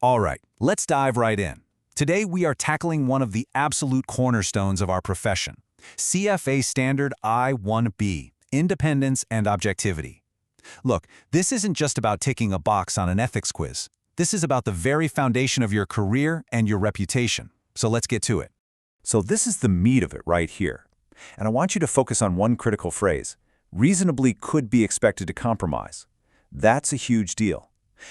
All right, let's dive right in. Today we are tackling one of the absolute cornerstones of our profession, CFA Standard I&B, Independence and Objectivity. Look, this isn't just about ticking a box on an ethics quiz. This is about the very foundation of your career and your reputation. So let's get to it. So this is the meat of it right here. And I want you to focus on one critical phrase. Reasonably could be expected to compromise. That's a huge deal.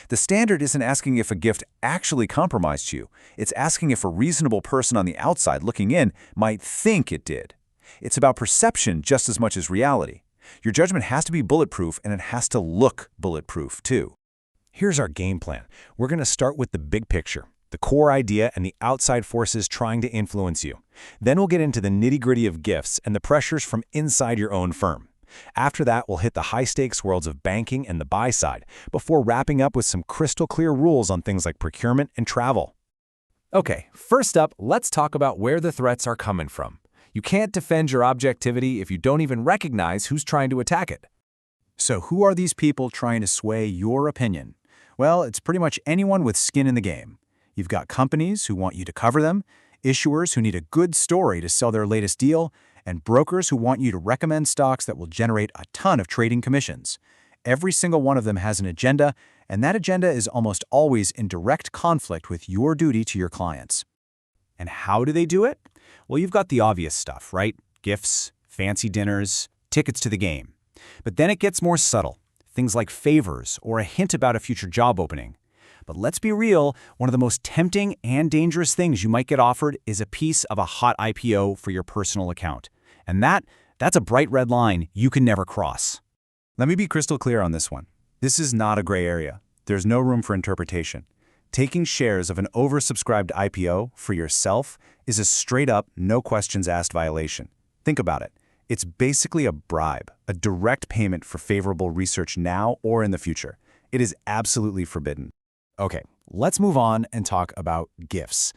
The standard isn't asking if a gift actually compromised you. It's asking if a reasonable person on the outside looking in might think it did. It's about perception just as much as reality. Your judgment has to be bulletproof, and it has to look bulletproof, too. Here's our game plan. We're going to start with the big picture, the core idea and the outside forces trying to influence you. Then we'll get into the nitty-gritty of gifts and the pressures from inside your own firm. After that, we'll hit the high-stakes worlds of banking and the buy side, before wrapping up with some crystal-clear rules on things like procurement and travel. Okay, first up, let's talk about where the threats are coming from. You can't defend your objectivity if you don't even recognize who's trying to attack it. So who are these people trying to sway your opinion? Well, it's pretty much anyone with skin in the game. You've got companies who want you to cover them, issuers who need a good story to sell their latest deal, and brokers who want you to recommend stocks that will generate a ton of trading commissions. Every single one of them has an agenda, and that agenda is almost always in direct conflict with your duty to your clients. And how do they do it? Well, you've got the obvious stuff, right? Gifts, fancy dinners, tickets to the game. But then it gets more subtle. Things like favors or a hint about a future job opening. But let's be real, one of the most tempting and dangerous things you might get offered is a piece of a hot IPO for your personal account. And that's a bright red line you can never cross. Let me be crystal clear on this one. This is not a gray area. There's no room for interpretation. Taking shares of an oversubscribed IPO for yourself is a straight-up, no-questions-asked violation. Think about it. It's basically a bribe, a direct payment for favorable research now or in the future. It is absolutely forbidden. Okay, let's move on and talk about gifts.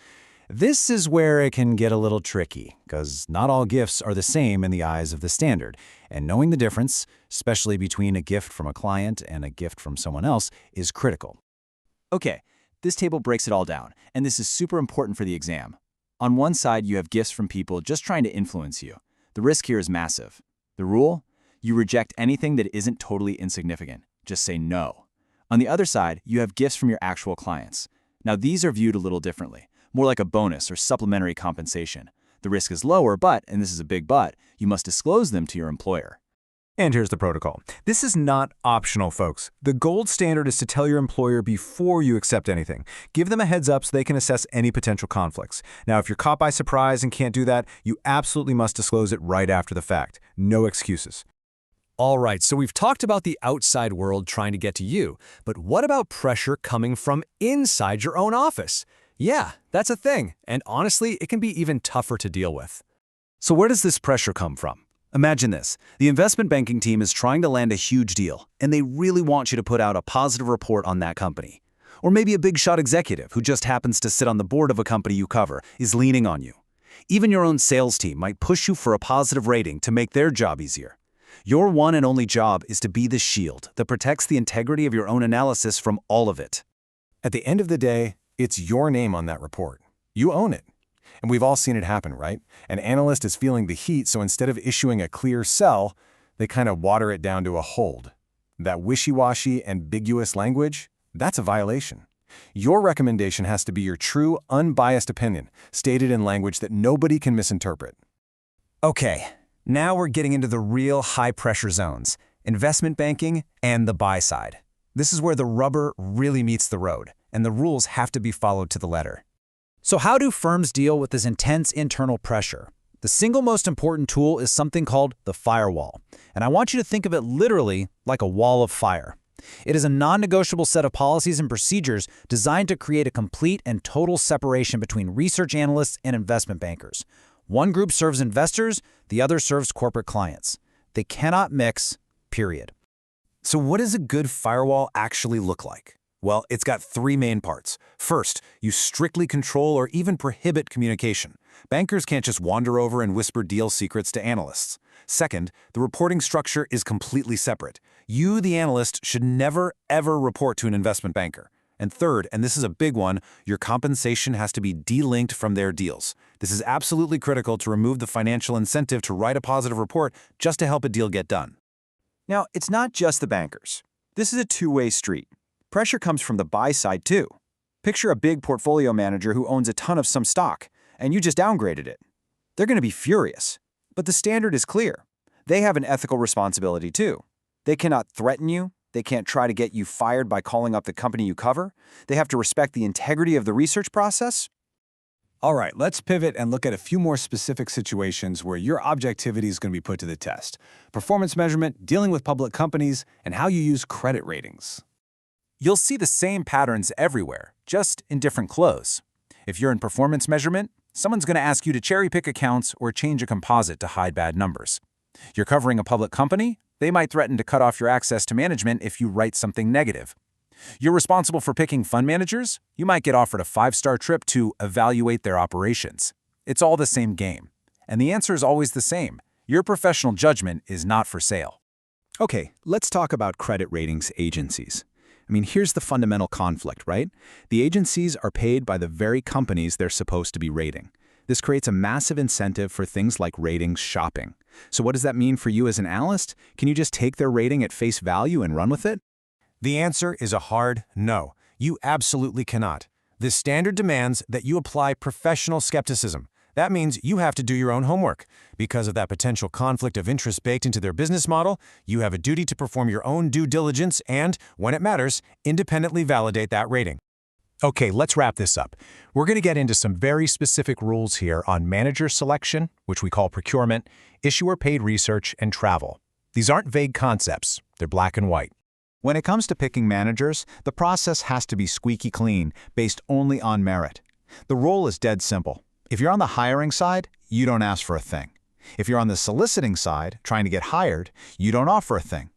This is where it can get a little tricky, because not all gifts are the same in the eyes of the standard, and knowing the difference, especially between a gift from a client and a gift from someone else, is critical. Okay, this table breaks it all down, and this is super important for the exam. On one side, you have gifts from people just trying to influence you. The risk here is massive. The rule? You reject anything that isn't totally insignificant. Just say no. On the other side, you have gifts from your actual clients. Now, these are viewed a little differently, more like a bonus or supplementary compensation. The risk is lower, but, and this is a big but, you must disclose them to your employer. And here's the protocol. This is not optional, folks. The gold standard is to tell your employer before you accept anything. Give them a heads up so they can assess any potential conflicts. Now, if you're caught by surprise and can't do that, you absolutely must disclose it right after the fact. No excuses. All right, so we've talked about the outside world trying to get to you, but what about pressure coming from inside your own office? Yeah, that's a thing, and honestly, it can be even tougher to deal with. So where does this pressure come from? Imagine this. The investment banking team is trying to land a huge deal, and they really want you to put out a positive report on that company. Or maybe a big-shot executive who just happens to sit on the board of a company you cover is leaning on you. Even your own sales team might push you for a positive rating to make their job easier. Your one and only job is to be the shield that protects the integrity of your own analysis from all of it. At the end of the day, it's your name on that report. You own it. And we've all seen it happen, right? An analyst is feeling the heat, so instead of issuing a clear sell, they kind of water it down to a hold. That wishy-washy, ambiguous language, that's a violation. Your recommendation has to be your true, unbiased opinion, stated in language that nobody can misinterpret. Okay, now we're getting into the real high-pressure zones, investment banking and the buy side. This is where the rubber really meets the road, and the rules have to be followed to the letter. So how do firms deal with this intense internal pressure? The single most important tool is something called the firewall, and I want you to think of it literally like a wall of fire. It is a non-negotiable set of policies and procedures designed to create a complete and total separation between research analysts and investment bankers. One group serves investors, the other serves corporate clients. They cannot mix, period. So what does a good firewall actually look like? Well, it's got three main parts. First, you strictly control or even prohibit communication. Bankers can't just wander over and whisper deal secrets to analysts. Second, the reporting structure is completely separate. You, the analyst, should never, ever report to an investment banker. And third, and this is a big one, your compensation has to be delinked from their deals. This is absolutely critical to remove the financial incentive to write a positive report just to help a deal get done. Now, it's not just the bankers. This is a two-way street. Pressure comes from the buy side, too. Picture a big portfolio manager who owns a ton of some stock, and you just downgraded it. They're going to be furious. But the standard is clear. They have an ethical responsibility, too. They cannot threaten you. They can't try to get you fired by calling up the company you cover. They have to respect the integrity of the research process. All right, let's pivot and look at a few more specific situations where your objectivity is going to be put to the test. Performance measurement, dealing with public companies, and how you use credit ratings. You'll see the same patterns everywhere, just in different clothes. If you're in performance measurement, someone's going to ask you to cherry-pick accounts or change a composite to hide bad numbers. You're covering a public company? They might threaten to cut off your access to management if you write something negative. You're responsible for picking fund managers? You might get offered a 5-star trip to evaluate their operations. It's all the same game. And the answer is always the same. Your professional judgment is not for sale. Okay, let's talk about credit ratings agencies. I mean, here's the fundamental conflict, right? The agencies are paid by the very companies they're supposed to be rating. This creates a massive incentive for things like ratings shopping. So what does that mean for you as an analyst? Can you just take their rating at face value and run with it? The answer is a hard no. You absolutely cannot. This standard demands that you apply professional skepticism. That means you have to do your own homework. Because of that potential conflict of interest baked into their business model, you have a duty to perform your own due diligence and, when it matters, independently validate that rating. Okay, let's wrap this up. We're going to get into some very specific rules here on manager selection, which we call procurement, issuer-paid research, and travel. These aren't vague concepts. They're black and white. When it comes to picking managers, the process has to be squeaky clean, based only on merit. The rule is dead simple. If you're on the hiring side, you don't ask for a thing. If you're on the soliciting side, trying to get hired, you don't offer a thing.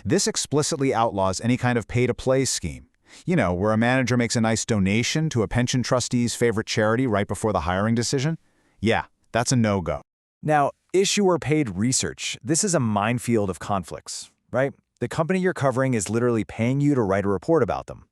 This explicitly outlaws any kind of pay-to-play scheme. You know, where a manager makes a nice donation to a pension trustee's favorite charity right before the hiring decision? Yeah, that's a no-go. Now, issuer-paid research. This is a minefield of conflicts, right? The company you're covering is literally paying you to write a report about them.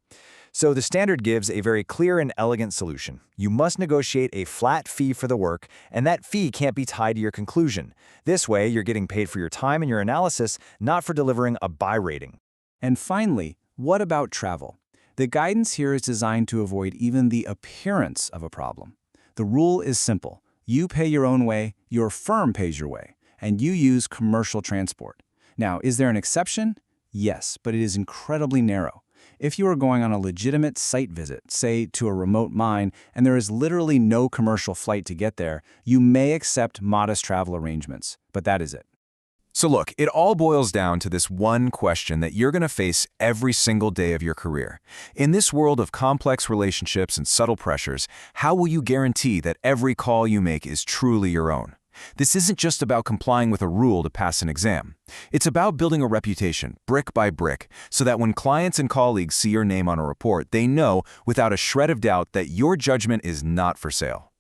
So the standard gives a very clear and elegant solution. You must negotiate a flat fee for the work, and that fee can't be tied to your conclusion. This way, you're getting paid for your time and your analysis, not for delivering a buy rating. And finally, what about travel? The guidance here is designed to avoid even the appearance of a problem. The rule is simple. You pay your own way, your firm pays your way, and you use commercial transport. Now, is there an exception? Yes, but it is incredibly narrow. If you are going on a legitimate site visit, say to a remote mine, and there is literally no commercial flight to get there, you may accept modest travel arrangements, but that is it. So look, it all boils down to this one question that you're going to face every single day of your career. In this world of complex relationships and subtle pressures, how will you guarantee that every call you make is truly your own? This isn't just about complying with a rule to pass an exam. It's about building a reputation, brick by brick, so that when clients and colleagues see your name on a report, they know without a shred of doubt that your judgment is not for sale.